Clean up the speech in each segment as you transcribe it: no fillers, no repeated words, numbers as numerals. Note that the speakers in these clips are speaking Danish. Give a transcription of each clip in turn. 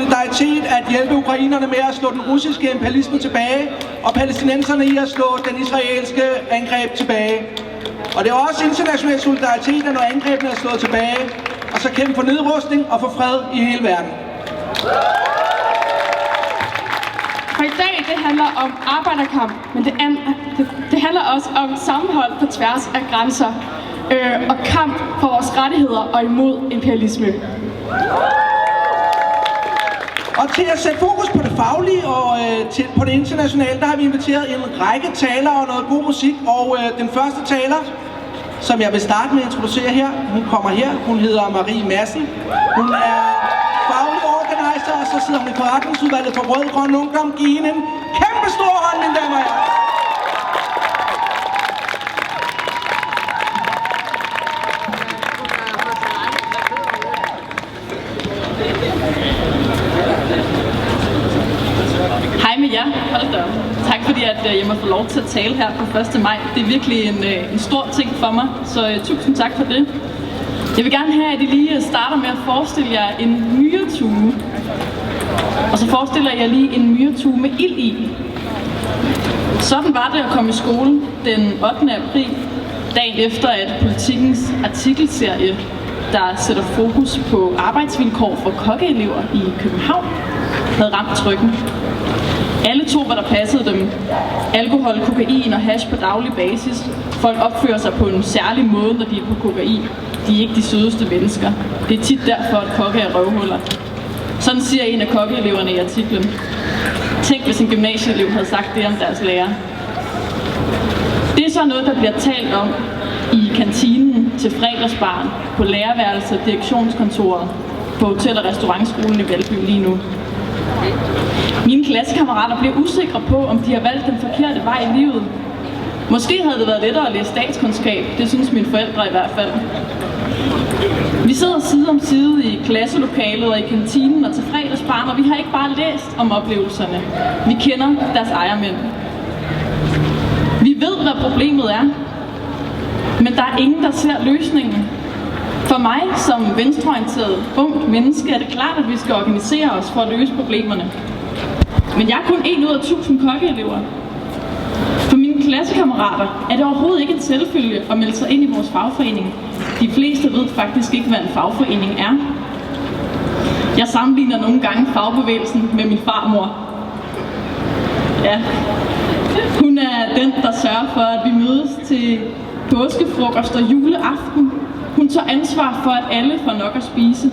solidaritet at hjælpe ukrainerne med at slå den russiske imperialisme tilbage, og palæstinenserne i at slå den israelske angreb tilbage. Og det er også international solidaritet, når angrebene er slået tilbage, og så kæmpe for nedrustning og for fred i hele verden. For i dag, det handler om arbejderkamp, men det handler også om sammenhold på tværs af grænser og kamp for vores rettigheder og imod imperialisme. Og til at sætte fokus på det faglige og på det internationale, der har vi inviteret en række talere og noget god musik. Og den første taler, som jeg vil starte med at introducere her, hun kommer her. Hun hedder Marie Madsen. Hun er faglig organizer, og så sidder hun i forretningsudvalget for Rød Grøn Ungdom. Giv hende en kæmpe stor hånd, mine damer og herrer. Hej med jer. Hold da op. Tak fordi jeg må få lov til at tale her på 1. maj. Det er virkelig en stor ting for mig, så tusind tak for det. Jeg vil gerne have, at I lige starter med at forestille jer en myretue. Og så forestiller jeg lige en myretue med ild i. Sådan var det at komme i skole den 8. april, dagen efter at Politikens artikelserie, der sætter fokus på arbejdsvilkår for kokkeelever i København, havde ramt trykken. Alle tog, hvad der passede dem. Alkohol, kokain og hash på daglig basis. Folk opfører sig på en særlig måde, når de er på kokain. De er ikke de sødeste mennesker. Det er tit derfor, at kokke er røvhuller. Sådan siger en af kokkeeleverne i artiklen. Tænk, hvis en gymnasieelev havde sagt det om deres lærer. Det er så noget, der bliver talt om i kantinen til fredagsbaren, på lærerværelset, direktionskontoret, på hotel- og restaurantskolen i Valby lige nu. Mine klassekammerater bliver usikre på, om de har valgt den forkerte vej i livet. Måske havde det været lettere at læse statskundskab, det synes mine forældre i hvert fald. Vi sidder side om side i klasselokalet og i kantinen og til fredagsbaren, og vi har ikke bare læst om oplevelserne. Vi kender deres ejermænd. Vi ved, hvad problemet er, men der er ingen, der ser løsningen. For mig som venstreorienteret ungt menneske er det klart, at vi skal organisere os for at løse problemerne. Men jeg er kun 1 ud af 1000 kokkeelever. For mine klassekammerater er det overhovedet ikke en selvfølge at melde sig ind i vores fagforening. De fleste ved faktisk ikke, hvad en fagforening er. Jeg sammenligner nogle gange fagbevægelsen med min farmor. Ja, hun er den, der sørger for, at vi mødes til påskefrokost og juleaften. Hun tager ansvar for, at alle får nok at spise.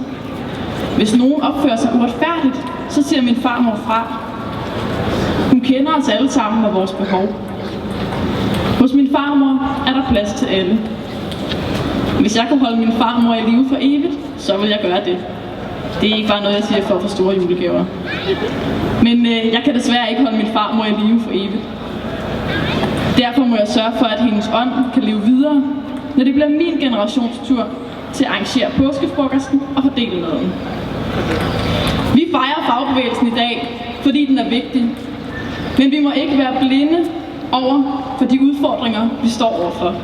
Hvis nogen opfører sig uretfærdigt, så siger min farmor fra. Hun kender os alle sammen og vores behov. Hos min farmor er der plads til alle. Hvis jeg kunne holde min farmor i live for evigt, så vil jeg gøre det. Det er ikke bare noget, jeg siger for at få store julegaver. Men jeg kan desværre ikke holde min farmor i live for evigt. Derfor må jeg sørge for, at hendes ånd kan leve videre, når det bliver min generations tur til at arrangere påskefrokosten og fordele maden. Vi fejrer fagbevægelsen i dag, fordi den er vigtig. Men vi må ikke være blinde over for de udfordringer, vi står overfor.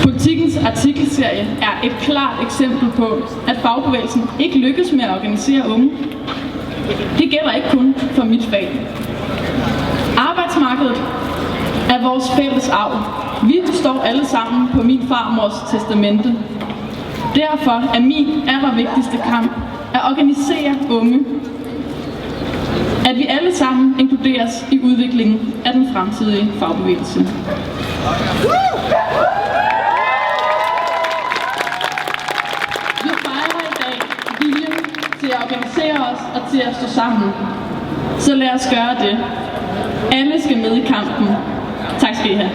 Politikens artikelserie er et klart eksempel på, at fagbevægelsen ikke lykkes med at organisere unge. Det gælder ikke kun for mit fag. Arbejdsmarkedet er vores fælles arv. Vi står alle sammen på min farmors testamente. Derfor er min allervigtigste kamp at organisere unge. At vi alle sammen inkluderes i udviklingen af den fremtidige fagbevægelse. Vi fejrer i dag viljen til at organisere os og til at stå sammen. Så lad os gøre det. Alle skal med i kampen. Tak skal I have.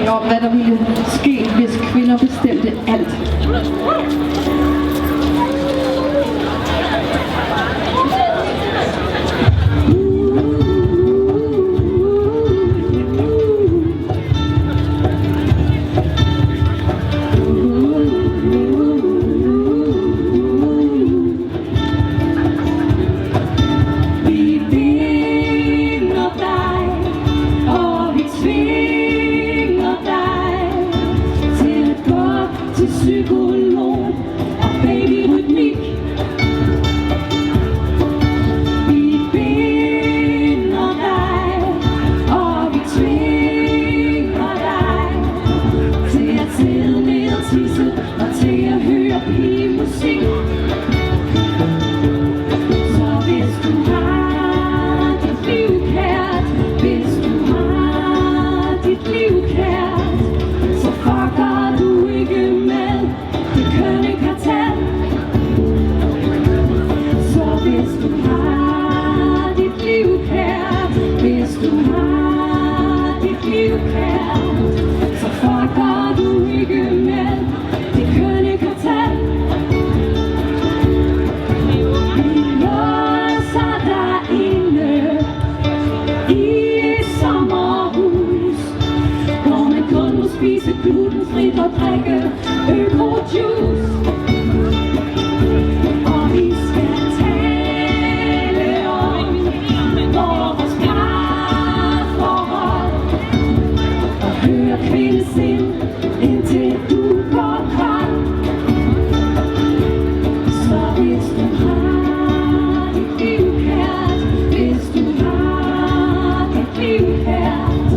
Om hvad der ville ske, hvis kvinder bestemte alt. til psykolog og babyrytmik. Vi binder dig, og vi tvinger dig til at sidde ned og tisse og til at høre pigemusik. Så hvis du har dit liv kært, hvis du har dit liv kært, så fucker du ikke med det kønne kartel. Så hvis du har dit liv kært, hvis du har dit liv kært, så fucker du ikke med det kønne kartel. Vi låser dig inde i et sommerhus, hvor man kun må spise glutenfrit og drikke økojuice. Og vi skal tale om vores parforhold og høre kvindesind, indtil du går kold. Så hvis du har dit liv kært, hvis du har dit liv kært,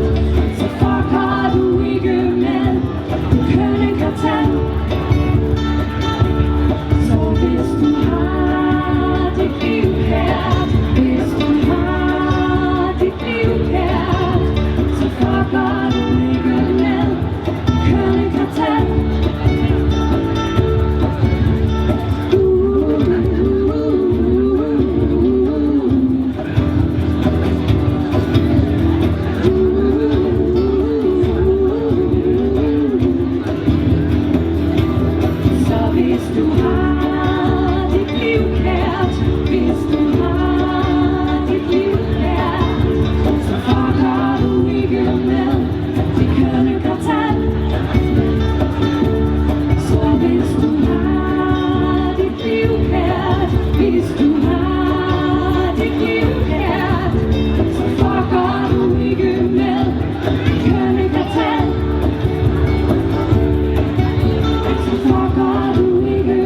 så fucker du ikke med det kønne kartel. Så hvis du har dit liv kært, hvis du har dit liv kært, så fucker du ikke med det kønne kartel. Så hvis du har dit liv kært, hvis du har dit liv kært, så fucker du ikke med det kønne kartel. Så hvis du har dit liv kært, hvis du har dit liv kært, så fucker du ikke med det kønne kartel. Så fucker du ikke med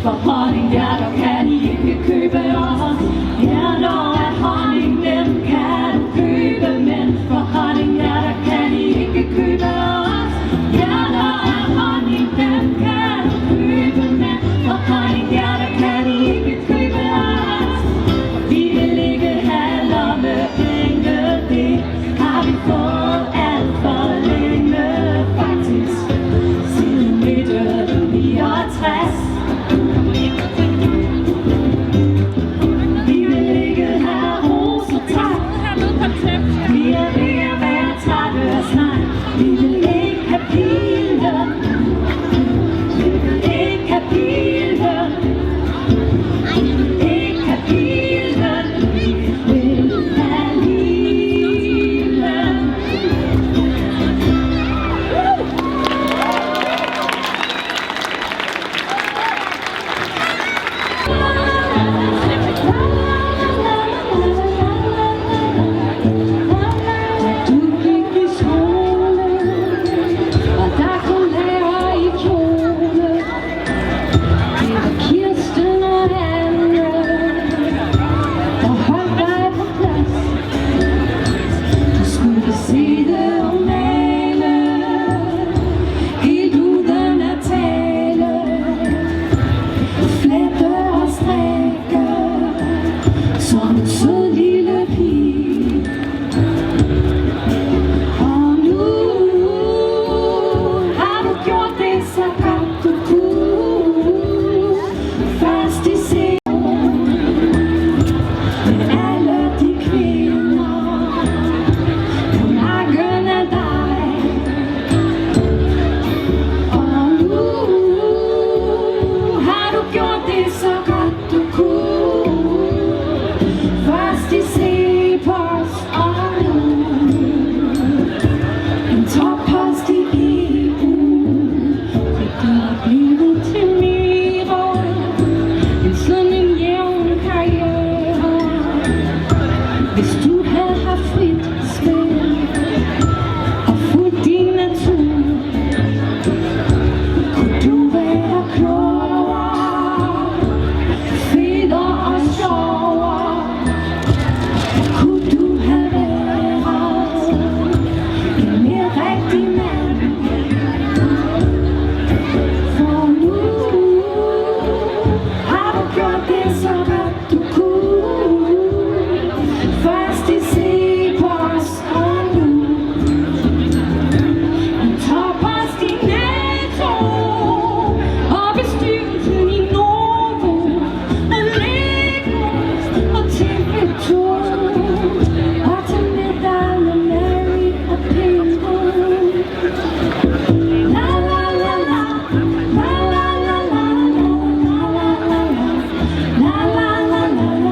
For honninghjerter kan I ikke købe os. Hjerter af honning, dem kan du købe, men for honninghjerter kan I ikke købe os. Hjerter af honning, dem kan du købe, men for honninghjerter kan I ikke købe os. Vi vil ikke have lommepenge, det har vi fået alt for længe, faktisk siden 1969. Vi vil ikke have ros og tak. Vi er ved at være trætte af snak. Vi vil ikke have pilen. Vi vil ikke have pilen. Ikke have pilen. Vi vil have livet. Du gik i skole, og der kom lærer i kjole. Det var Kirsten og Anne, der holdt dig på plads. Du skulle sidde og male, helt uden at tale. Flette og strikke, som en sød lille pige. Og nu har du gjort det så godt du kunne. Først i scenen med alle de kvinder på nakken af dig. Og nu har du gjort det så godt du kunne. Først i C-post og nu en toppost i EU. Det er blevet til mere end sådan en jævn karriere. Hvis du havde haft frit spil og fulgt din natur, kunne du være klogere, federe og sjovere. Kunne du have været en mere rigtig mand? For nu har du gjort det så godt du kunne. Først i C-post og nu en toppost i NATO og bestyrelsen i Novo og Lego og TV2 og til medalje Mary og Pingo. La la la la, la la la la, la la la la, la la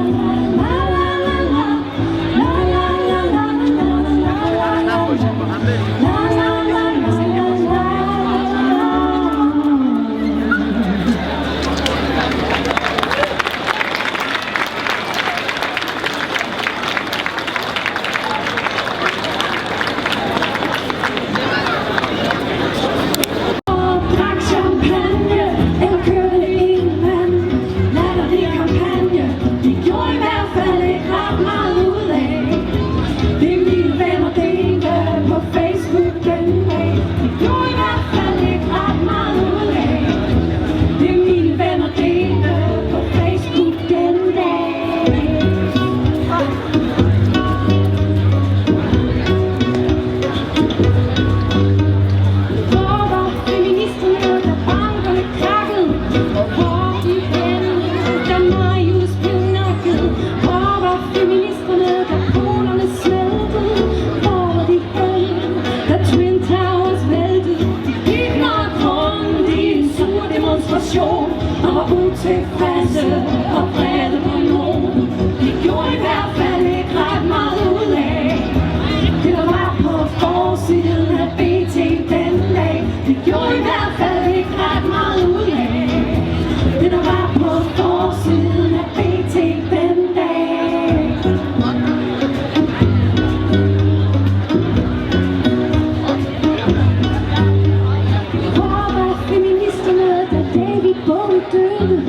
drak champagne eller kørte en mand. Latterlig kampagne, de gjorde i hvert fald ikke ret meget ud af. Det mine venner delte på Facebook den dag. De gjorde i hvert fald ikke ret meget ud af. Det mine venner delte på Facebook den dag. Hvor var feministerne, da bankerne krakkede? Og hvor i henne, da Marius blev nakket? Hvor var feministerne, da polerne smeltede? Hvor var de henne, da Twin Towers væltede? De gik nok rundt i en sur demonstration og var utilfredse og vrede på nogen. De gjorde i hvert fald ikke ret meget ud af det, der var på forsiden af BT den dag. De gjorde i hvert fald ikke ret meget ud af det, der var på forsiden af BT den dag. Hvor var feministerne, da David Bowie døde?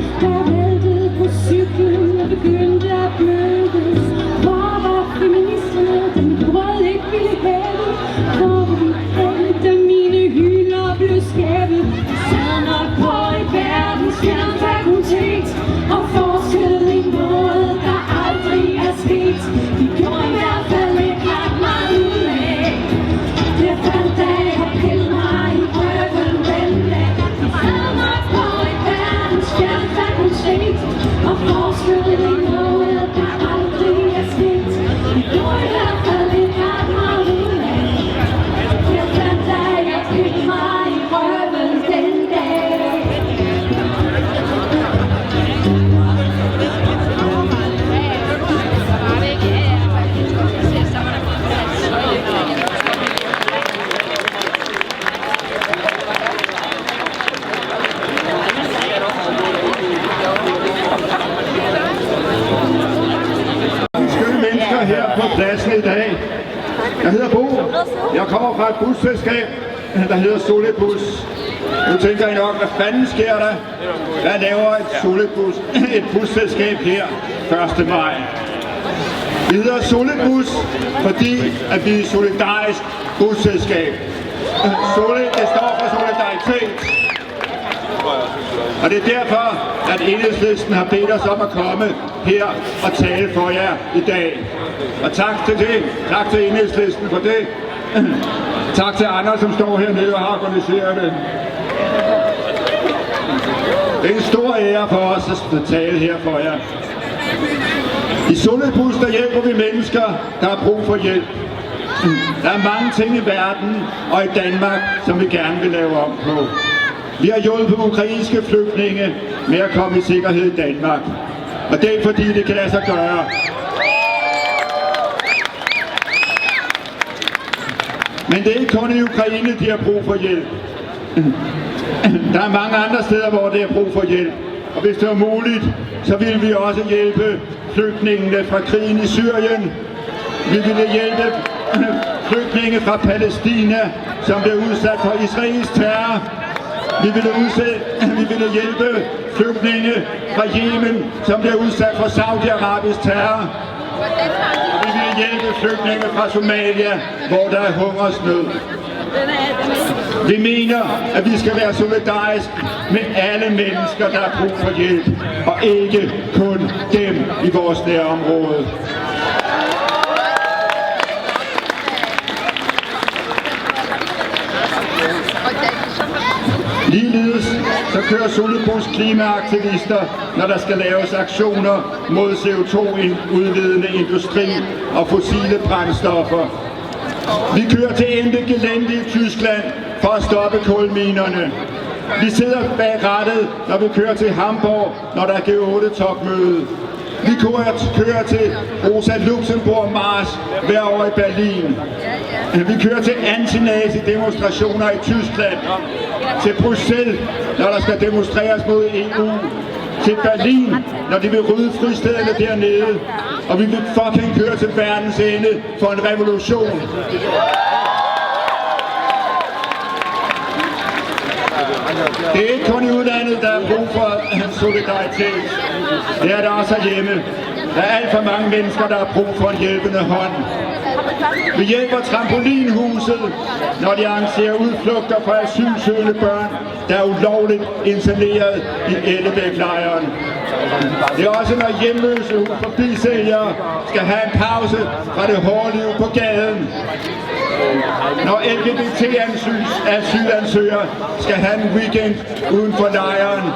i dag. Jeg hedder Bo. Jeg kommer fra et busselskab, der hedder Solidbus. Nu tænker I nok, hvad fanden sker der? Jeg laver et busselskab her 1. maj. Vi hedder Solidbus, fordi at vi er et solidarisk busselskab. Solid, det står for solidaritet. Og det er derfor, at Enhedslisten har bedt os om at komme her og tale for jer i dag. Og tak til det. Tak til Enhedslisten for det. Tak til andre, som står hernede og har organiseret det. Det er en stor ære for os at tale her for jer. I Solidbus, der hjælper vi mennesker, der har brug for hjælp. Der er mange ting i verden og i Danmark, som vi gerne vil lave om på. Vi har hjulpet ukrainske flygtninge med at komme i sikkerhed i Danmark. Og det er fordi, det kan lade sig gøre. Men det er ikke kun i Ukraine, de har brug for hjælp. Der er mange andre steder, hvor det har brug for hjælp. Og hvis det var muligt, så ville vi også hjælpe flygtningene fra krigen i Syrien. Vi ville hjælpe flygtninge fra Palæstina, som blev udsat for israelsk terror. Vi ville hjælpe flygtninge fra Yemen, som blev udsat for Saudi-Arabisk terror. Vi ville hjælpe flygtninge fra Somalia, hvor der er hungersnød. Vi mener, at vi skal være solidariske med alle mennesker, der har brug for hjælp, og ikke kun dem i vores nærområde. Ligeledes så kører Solidbus klimaaktivister, når der skal laves aktioner mod CO2-udledende industri og fossile brændstoffer. Vi kører til Ende Gelände i Tyskland for at stoppe kulminerne. Vi sidder bag rattet, når vi kører til Hamburg, når der er G8-topmøde. Vi kører til Rosa Luxemburg March hver år i Berlin. Vi kører til antinazi-demonstrationer i Tyskland. Til Bruxelles, når der skal demonstreres mod EU. Til Berlin, når de vil rydde fristederne dernede. Og vi vil fucking køre til verdens ende for en revolution. Det er ikke kun i udlandet, der er brug for solidaritet. Det er der også hjemme. Der er alt for mange mennesker, der har brug for en hjælpende hånd. Vi hjælper Trampolinhuset, når de arrangerer udflugter for asylsøgende børn, der er ulovligt interneret i Ellebæk-lejren. Det er også, når hjemløse forbisælgere skal have en pause fra det hårde liv på gaden. Når LGBT-asylansøgere skal have en weekend uden for lejren.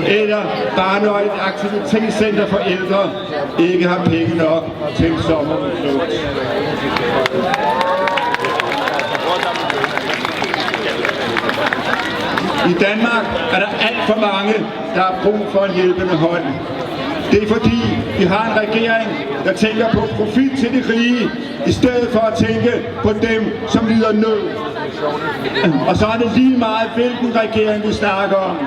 Eller bare når et aktivitetscenter for ældre ikke har penge nok til en sommerudflugt. I Danmark er der alt for mange, der har brug for en hjælpende hånd. Det er fordi, vi har en regering, der tænker på profit til de rige, i stedet for at tænke på dem, som lider nød. Og så er det lige meget, hvilken regering vi snakker om.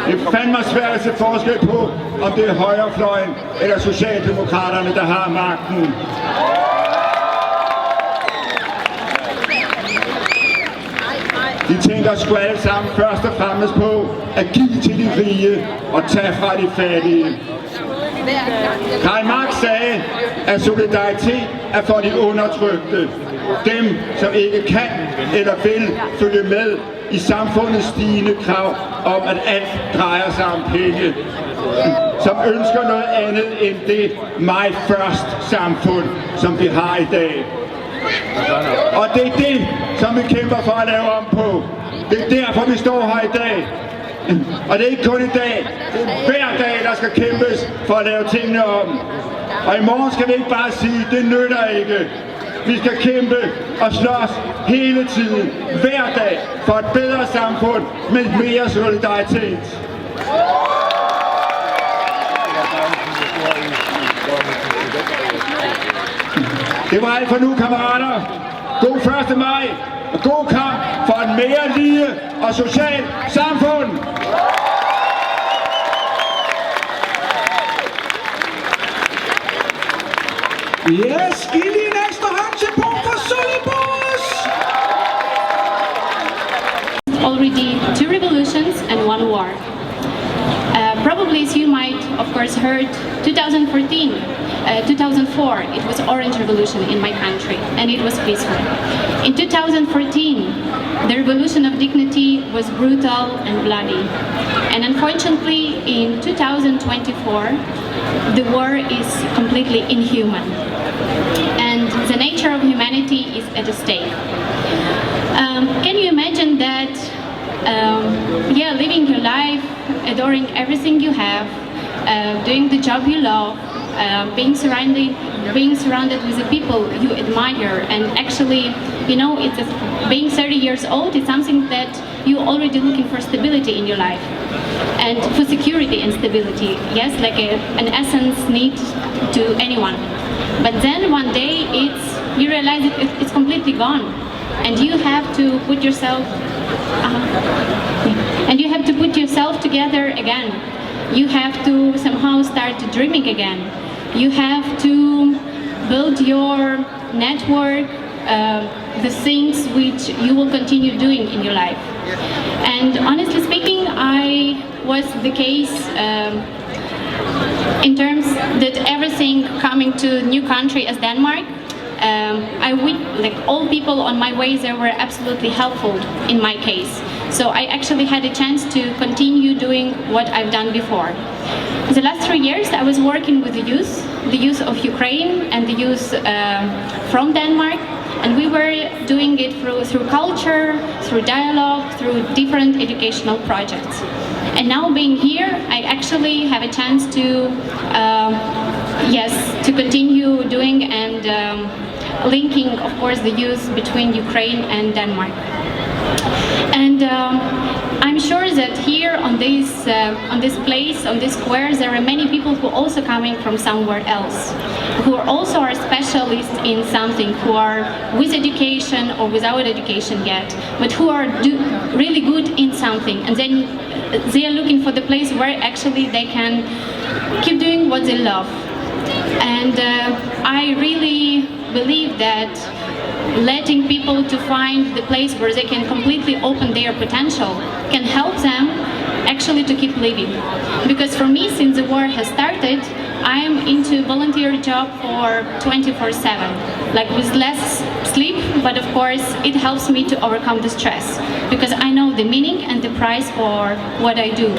Det er fandme svært at se forskel på, om det er højrefløjen eller Socialdemokraterne, der har magten. De tænker sgu alle sammen først og fremmest på at give til de rige og tage fra de fattige. Karl Marx sagde, at solidaritet er for de undertrykte. Dem, som ikke kan eller vil følge med i samfundets stigende krav om, at alt drejer sig om penge. Som ønsker noget andet end det mig først samfund, som vi har i dag. Og det er det, som vi kæmper for at lave om på. Det er derfor, vi står her i dag. Og det er ikke kun i dag, det er hver dag, der skal kæmpes for at lave tingene om. Og i morgen skal vi ikke bare sige, det nytter ikke. Vi skal kæmpe og slås hele tiden, hver dag, for et bedre samfund med mere solidaritet. Det var alt for nu, kammerater. God 1. maj og god kamp for et mere lige og socialt samfund. Yes, giv lige en war. Probably, as you might, of course, heard, 2014, 2004, it was Orange Revolution in my country, and it was peaceful. In 2014, the Revolution of Dignity was brutal and bloody. And unfortunately, in 2024, the war is completely inhuman. And the nature of humanity is at stake. Can you imagine that, living your life, adoring everything you have, doing the job you love, being surrounded with the people you admire, and actually, being 30 years old is something that you're already looking for stability in your life, and for security and stability. Yes, like an essence need to anyone. But then one day you realize it's completely gone, and you have to put yourself together again. You have to somehow start dreaming again. You have to build your network, the things which you will continue doing in your life. And honestly speaking, I was the case in terms that everything coming to new country as Denmark, all people on my way there were absolutely helpful in my case. So I actually had a chance to continue doing what I've done before. The last 3 years I was working with the youth of Ukraine and the youth from Denmark, and we were doing it through culture, through dialogue, through different educational projects. And now being here, I actually have a chance to continue doing and linking, of course, the youth between Ukraine and Denmark. And I'm sure that here on this place, on this square, there are many people who are also coming from somewhere else, who are also specialists in something, who are with education or without education yet, but who are really good in something, and then they are looking for the place where actually they can keep doing what they love. And I really believe that letting people to find the place where they can completely open their potential can help them actually to keep living. Because for me, since the war has started, I am into volunteer job for 24/7, like with less sleep, but of course it helps me to overcome the stress, because I know the meaning and the price for what I do.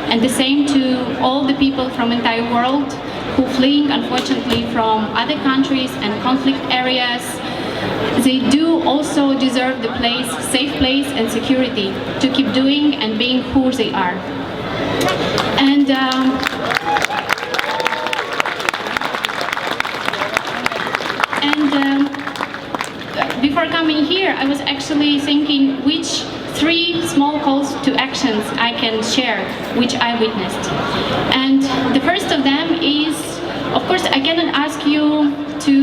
And the same to all the people from the entire world who fleeing, unfortunately, from other countries and conflict areas. They do also deserve the place, safe place and security to keep doing and being who they are. And before coming here, I was actually thinking which 3 small calls to actions I can share, which I witnessed. And the first of them is, of course, I cannot ask you to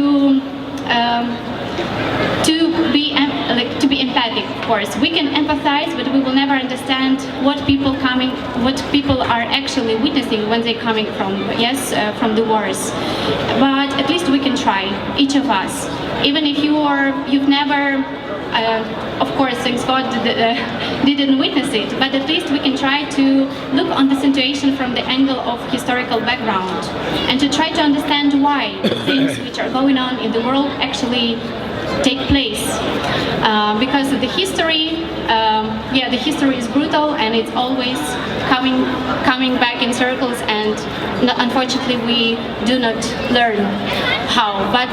be empathic. Of course, we can empathize, but we will never understand what people are actually witnessing when they're coming from the wars. But at least we can try, each of us, even if you've never. Of course, thanks God, didn't witness it, but at least we can try to look on the situation from the angle of historical background and to try to understand why things which are going on in the world actually take place. Because the history is brutal, and it's always coming back in circles, and unfortunately we do not learn how. But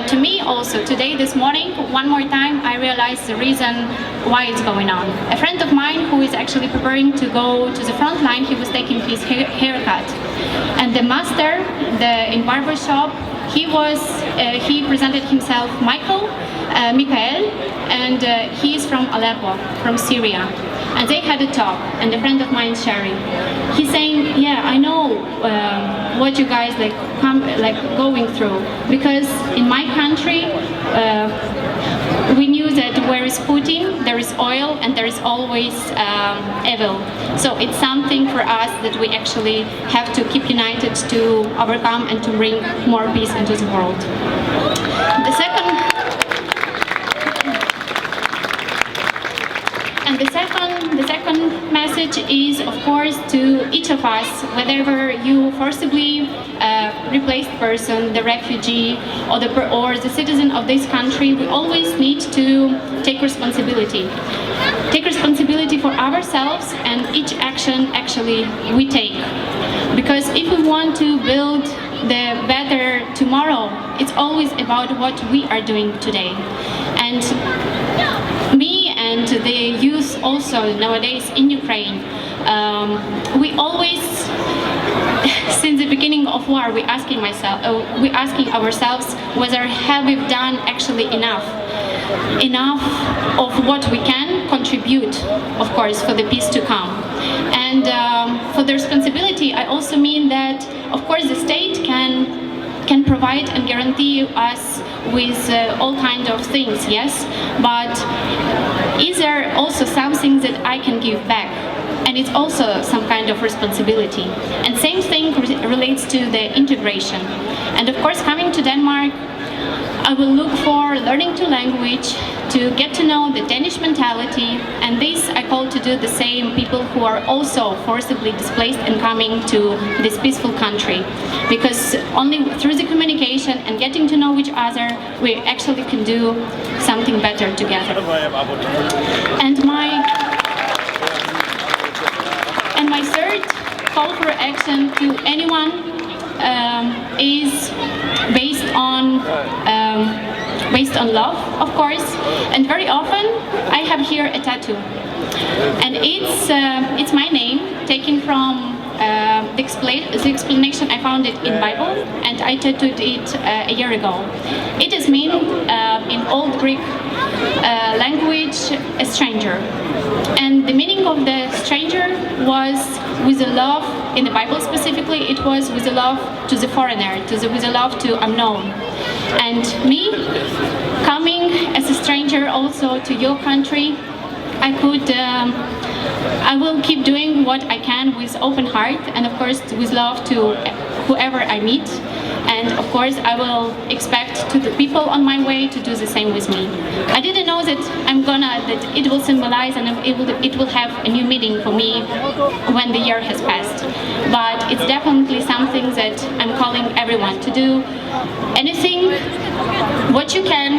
to me also, today, this morning, one more time, I realized the reason why it's going on. A friend of mine who is actually preparing to go to the front line, he was taking his haircut. And the master, in barber shop, he presented himself Michael, and he is from Aleppo, from Syria. And they had a talk, and a friend of mine, Sherry, he's saying, yeah, I know what you guys going through, because in my country, we knew that where is Putin, there is oil, and there is always evil. So it's something for us that we actually have to keep united to overcome and to bring more peace into the world. The second second message is, of course, to each of us, whether you forcibly replaced person, the refugee, or the citizen of this country, we always need to take responsibility. Take responsibility for ourselves and each action actually we take. Because if we want to build the better tomorrow, it's always about what we are doing today. And me and the youth also nowadays in Ukraine, we always, since the beginning of war, we're asking ourselves whether have we done actually enough of what we can contribute, of course, for the peace to come. And for the responsibility, I also mean that, of course, the state can provide and guarantee us with all kinds of things, yes, but is there also something that I can give back? And it's also some kind of responsibility. And same thing relates to the integration. And of course, coming to Denmark, I will look for learning the language, to get to know the Danish mentality, and this I call to do the same people who are also forcibly displaced and coming to this peaceful country. Because only through the communication and getting to know each other, we actually can do something better together. And my third call for action to anyone is based on love, of course. And very often I have here a tattoo, and it's my name taken from the explanation I found it in Bible, and I tattooed it a year ago. It is mean in Old Greek language a stranger, and the meaning of the stranger was with a love. In the Bible specifically, it was with a love to the foreigner, with a love to unknown. And me, coming as a stranger also to your country, I will keep doing what I can with open heart and of course with love to whoever I meet. And of course I will expect to the people on my way to do the same with me. I didn't know that that it will symbolize and it will have a new meaning for me when the year has passed. But it's definitely something that I'm calling everyone to do anything what you can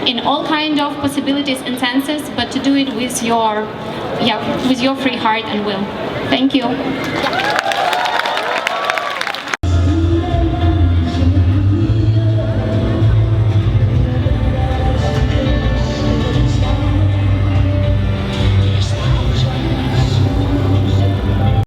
in all kind of possibilities and senses, but to do it with your free heart and will. Thank you.